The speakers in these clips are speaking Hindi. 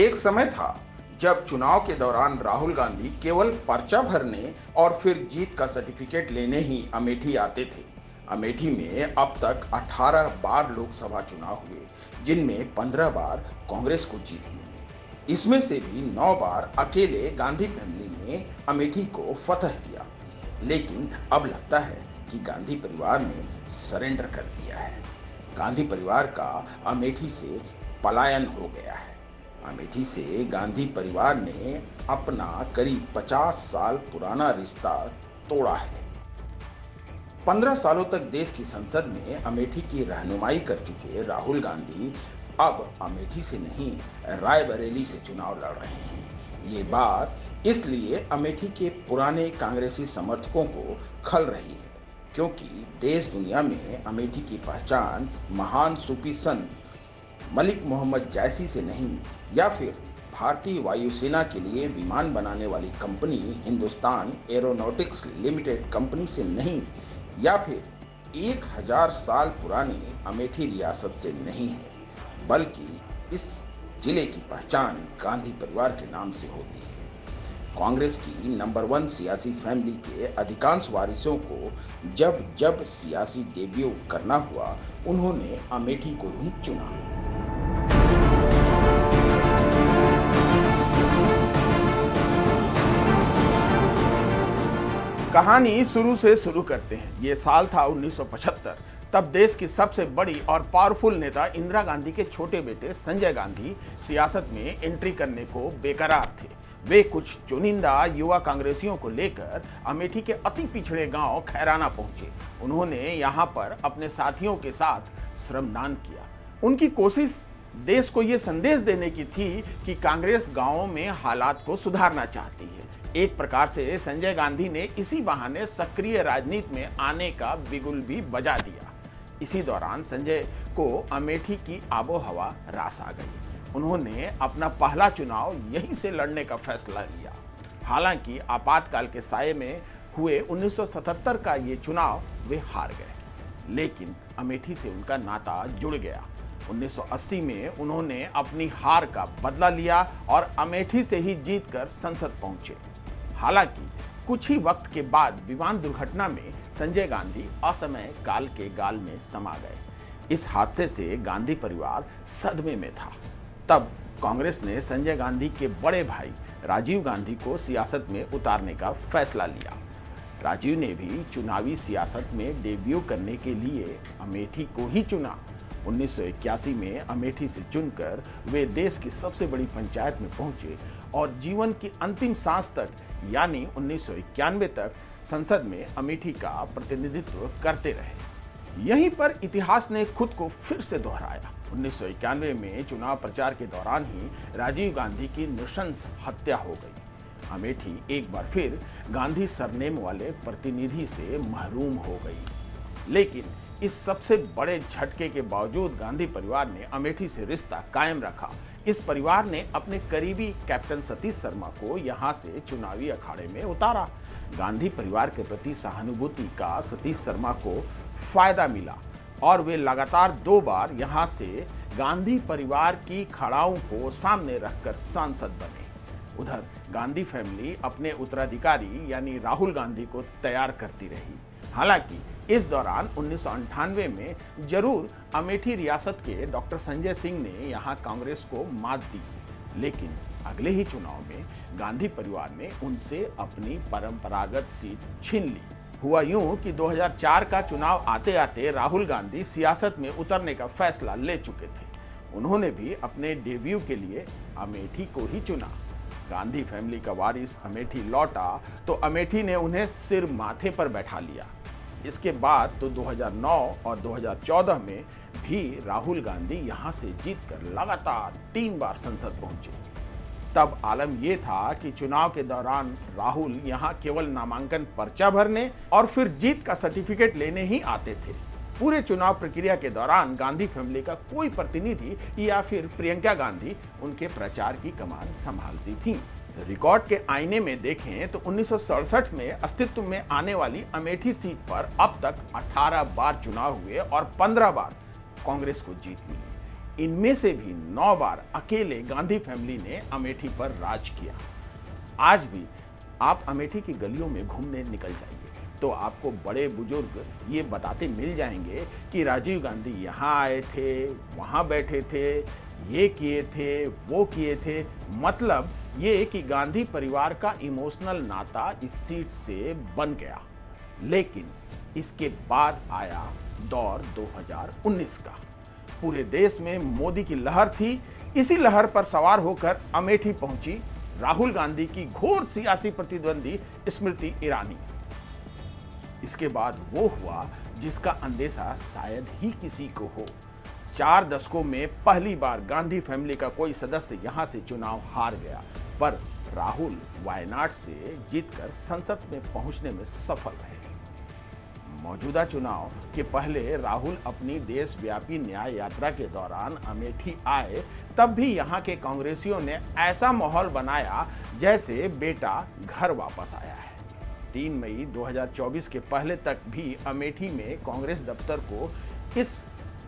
एक समय था जब चुनाव के दौरान राहुल गांधी केवल पर्चा भरने और फिर जीत का सर्टिफिकेट लेने ही अमेठी आते थे। अमेठी में अब तक 18 बार लोकसभा चुनाव हुए, जिनमें 15 बार कांग्रेस को जीत मिली। इसमें से भी 9 बार अकेले गांधी फैमिली ने अमेठी को फतह किया। लेकिन अब लगता है कि गांधी परिवार ने सरेंडर कर दिया है। गांधी परिवार का अमेठी से पलायन हो गया है। अमेठी से गांधी परिवार ने अपना करीब 50 साल पुराना रिश्ता तोड़ा है। 15 सालों तक देश की संसद में अमेठी की रहनुमाई कर चुके राहुल गांधी अब अमेठी से नहीं, रायबरेली से चुनाव लड़ रहे हैं। ये बात इसलिए अमेठी के पुराने कांग्रेसी समर्थकों को खल रही है, क्योंकि देश दुनिया में अमेठी की पहचान महान सूफी संत मलिक मोहम्मद जैसी से नहीं, या फिर भारतीय वायुसेना के लिए विमान बनाने वाली company Hindustan aeronautics limited company से नहीं, या फिर 1000 साल पुरानी अमेठी रियासत से नहीं है, बल्कि इस जिले की पहचान गांधी परिवार के नाम से होती है। कांग्रेस की नंबर 1 सियासी फैमिली के अधिकांश वारिसों को जब जब सियासी डेब्यू करना हुआ, उन्होंने अमेठी को ही चुना। कहानी शुरू से शुरू करते हैं। ये साल था 1975। तब देश की सबसे बड़ी और पावरफुल नेता इंदिरा गांधी के छोटे बेटे संजय गांधी सियासत में एंट्री करने को बेकरार थे। वे कुछ चुनिंदा युवा कांग्रेसियों को लेकर अमेठी के अति पिछड़े गांव खैराना पहुंचे। उन्होंने यहां पर अपने साथियों के साथ श्रमदान किया। उनकी कोशिश देश को ये संदेश देने की थी कि कांग्रेस गांवों में हालात को सुधारना चाहती है। एक प्रकार से संजय गांधी ने इसी बहाने सक्रिय राजनीति में आने का बिगुल भी बजा दिया। इसी दौरान संजय को अमेठी की आबोहवा रास आ गई। उन्होंने अपना पहला चुनाव यहीं से लड़ने का फैसला लिया। हालांकि आपातकाल के साये में हुए 1977 का ये चुनाव वे हार गए, लेकिन अमेठी से उनका नाता जुड़ गया। 1980 में उन्होंने अपनी हार का बदला लिया और अमेठी से ही जीतकर संसद पहुंचे। हालांकि कुछ ही वक्त के बाद विमान दुर्घटना में संजय गांधी असमय काल के गाल में समा गए। इस हादसे से गांधी परिवार सदमे में था। तब कांग्रेस ने संजय गांधी के बड़े भाई राजीव गांधी को सियासत में उतारने का फैसला लिया। राजीव ने भी चुनावी सियासत में डेब्यू करने के लिए अमेठी को ही चुना। 1981 में अमेठी से चुनकर वे देश की सबसे बड़ी पंचायत में पहुंचे और जीवन की अंतिम सांस तक, यानी 1991 तक संसद में अमेठी का प्रतिनिधित्व करते रहे। यहीं पर इतिहास ने खुद को फिर से दोहराया। 1991 में चुनाव प्रचार के दौरान ही राजीव गांधी की नृशंस हत्या हो गई। अमेठी एक बार फिर गांधी सरनेम वाले प्रतिनिधि से महरूम हो गई। लेकिन इस सबसे बड़े झटके के बावजूद गांधी परिवार ने अमेठी से रिश्ता कायम रखा। इस परिवार ने अपने करीबी कैप्टन सतीश शर्मा को यहां से चुनावी अखाड़े में उतारा। गांधी परिवार के प्रति सहानुभूति का सतीश शर्मा को फायदा मिला और वे लगातार 2 बार यहां से गांधी परिवार की खड़ाओं को सामने रखकर सांसद बने। उधर गांधी फैमिली अपने उत्तराधिकारी यानी राहुल गांधी को तैयार करती रही। हालांकि इस दौरान 1998 में जरूर अमेठी रियासत के डॉक्टर संजय सिंह ने यहां कांग्रेस को मात दी, लेकिन अगले ही चुनाव में गांधी परिवार ने उनसे अपनी परंपरागत सीट छीन ली। हुआ यूं कि 2004 का चुनाव आते आते राहुल गांधी सियासत में उतरने का फैसला ले चुके थे। उन्होंने भी अपने डेब्यू के लिए अमेठी को ही चुना। गांधी फैमिली का वारिस अमेठी लौटा तो अमेठी ने उन्हें सिर माथे पर बैठा लिया। इसके बाद तो 2009 और 2014 में भी राहुल गांधी यहां से जीतकर लगातार 3 बार संसद पहुंचे। तब आलम यह था कि चुनाव के दौरान राहुल यहां केवल नामांकन पर्चा भरने और फिर जीत का सर्टिफिकेट लेने ही आते थे। पूरे चुनाव प्रक्रिया के दौरान गांधी फैमिली का कोई प्रतिनिधि या फिर प्रियंका गांधी उनके प्रचार की कमान संभालती थीं। रिकॉर्ड के आईने में देखें तो 1967 में अस्तित्व में आने वाली अमेठी सीट पर अब तक 18 बार चुनाव हुए और 15 बार कांग्रेस को जीत मिली। इनमें से भी 9 बार अकेले गांधी फैमिली ने अमेठी पर राज किया। आज भी आप अमेठी की गलियों में घूमने निकल जाइए तो आपको बड़े बुजुर्ग ये बताते मिल जाएंगे कि राजीव गांधी यहाँ आए थे, वहाँ बैठे थे, ये किए थे, वो किए थे। मतलब ये कि गांधी परिवार का इमोशनल नाता इस सीट से बन गया। लेकिन इसके बाद आया दौर 2019 का। पूरे देश में मोदी की लहर थी। इसी लहर पर सवार होकर अमेठी पहुंची राहुल गांधी की घोर सियासी प्रतिद्वंदी स्मृति ईरानी। इसके बाद वो हुआ जिसका अंदेशा शायद ही किसी को हो। 4 दशकों में पहली बार गांधी फैमिली का कोई सदस्य यहां से चुनाव हार गया, पर राहुल वायनाड से जीतकर संसद में पहुंचने में सफल रहे। मौजूदा चुनाव के पहले राहुल अपनी देशव्यापी न्याय यात्रा के दौरान अमेठी आए, तब भी यहां के कांग्रेसियों ने ऐसा माहौल बनाया जैसे बेटा घर वापस आया है। 3 मई 2024 के पहले तक भी अमेठी में कांग्रेस दफ्तर को इस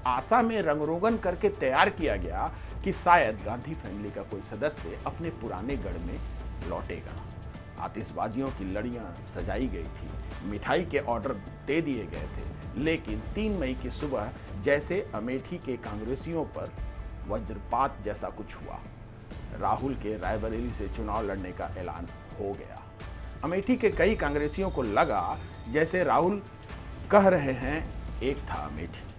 आशा में रंगरोगन करके तैयार किया गया कि शायद गांधी फैमिली का कोई सदस्य अपने पुराने गढ़ में लौटेगा। आतिशबाजियों की लड़ियां सजाई गई थी, मिठाई के ऑर्डर दे दिए गए थे, लेकिन 3 मई की सुबह जैसे अमेठी के कांग्रेसियों पर वज्रपात जैसा कुछ हुआ। राहुल के रायबरेली से चुनाव लड़ने का ऐलान हो गया। अमेठी के कई कांग्रेसियों को लगा जैसे राहुल कह रहे हैं, एक था अमेठी।